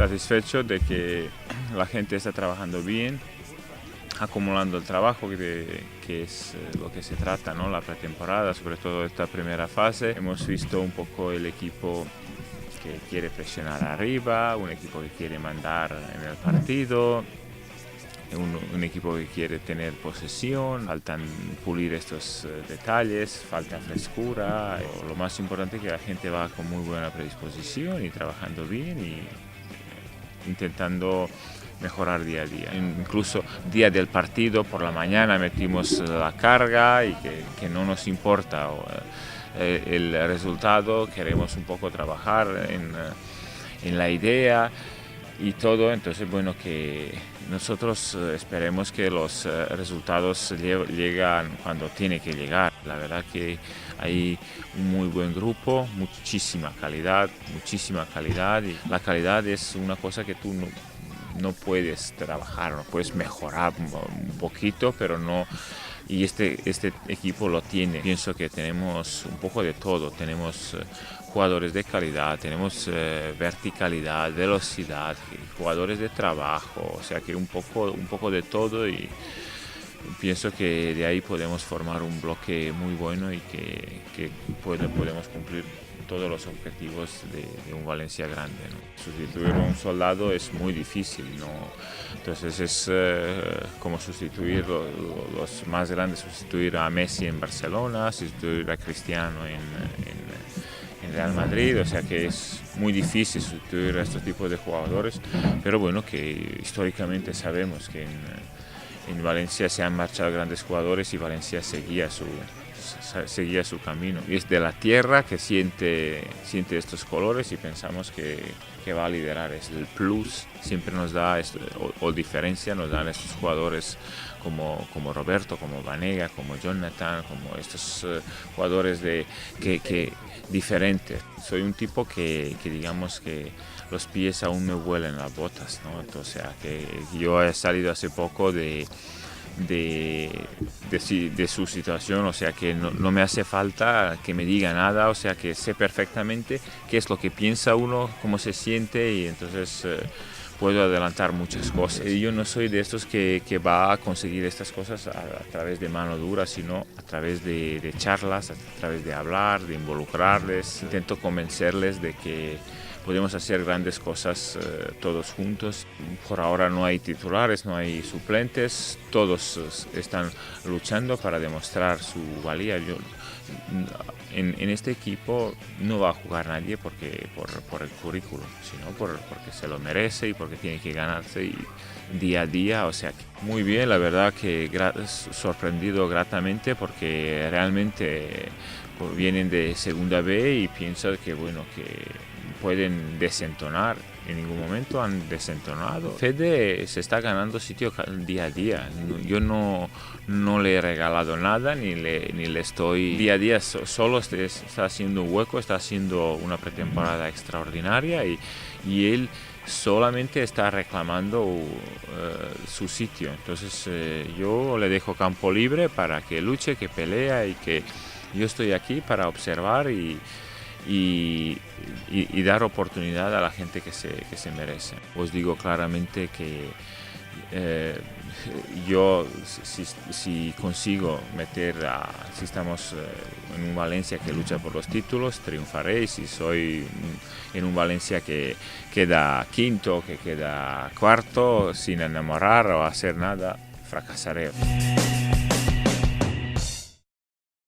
satisfecho de que la gente está trabajando bien, acumulando el trabajo, que es lo que se trata, ¿no? La pretemporada, sobre todo esta primera fase. Hemos visto un poco el equipo que quiere presionar arriba, un equipo que quiere mandar en el partido, un equipo que quiere tener posesión. Faltan pulir estos detalles, falta frescura. Lo más importante es que la gente va con muy buena predisposición y trabajando bien y intentando mejorar día a día. Incluso día del partido por la mañana metimos la carga y que no nos importa el resultado, queremos un poco trabajar en la idea y todo. Entonces, bueno, que nosotros esperemos que los resultados llegan cuando tiene que llegar. La verdad que hay un muy buen grupo, muchísima calidad, y la calidad es una cosa que tú no puedes trabajar, no puedes mejorar un poquito, pero no. Y este equipo lo tiene. Pienso que tenemos un poco de todo. Tenemos jugadores de calidad, tenemos verticalidad, velocidad, jugadores de trabajo, o sea que un poco de todo, y pienso que de ahí podemos formar un bloque muy bueno y que podemos cumplir todos los objetivos de un Valencia grande, ¿no? Sustituir a un soldado es muy difícil, ¿no? Entonces es como sustituir los más grandes, sustituir a Messi en Barcelona, sustituir a Cristiano en Real Madrid, o sea que es muy difícil sustituir a estos tipos de jugadores, pero bueno, que históricamente sabemos que en Valencia se han marchado grandes jugadores y Valencia seguía su camino. Y es de la tierra que siente estos colores y pensamos que va a liderar. Es el plus, siempre nos da o diferencia, nos dan estos jugadores como Roberto, como Vanega, como Jonathan, como estos jugadores que diferentes. Soy un tipo que digamos que los pies aún me huelen las botas, ¿no? Entonces, o sea, que yo he salido hace poco de su situación, o sea que no me hace falta que me diga nada, o sea que sé perfectamente qué es lo que piensa uno, cómo se siente, y entonces puedo adelantar muchas cosas. Yo no soy de estos que va a conseguir estas cosas a través de mano dura, sino a través de charlas, a través de hablar, de involucrarles. Intento convencerles de que podemos hacer grandes cosas todos juntos. Por ahora no hay titulares, no hay suplentes, todos están luchando para demostrar su valía. En este equipo no va a jugar nadie por el currículum, sino porque se lo merece y porque tiene que ganarse día a día. O sea, muy bien, la verdad que sorprendido gratamente, porque realmente vienen de segunda B y pienso que bueno, que pueden desentonar. En ningún momento han desentonado. Fede se está ganando sitio día a día. Yo no le he regalado nada, ni le estoy día a día, solo está haciendo un hueco, está haciendo una pretemporada extraordinaria, y él solamente está reclamando su sitio. Entonces yo le dejo campo libre para que luche, que pelea, y que yo estoy aquí para observar y dar oportunidad a la gente que se merece. Os digo claramente que yo si consigo si estamos en un Valencia que lucha por los títulos, triunfaré. Y si soy en un Valencia que queda quinto, que queda cuarto, sin enamorar o hacer nada, fracasaré.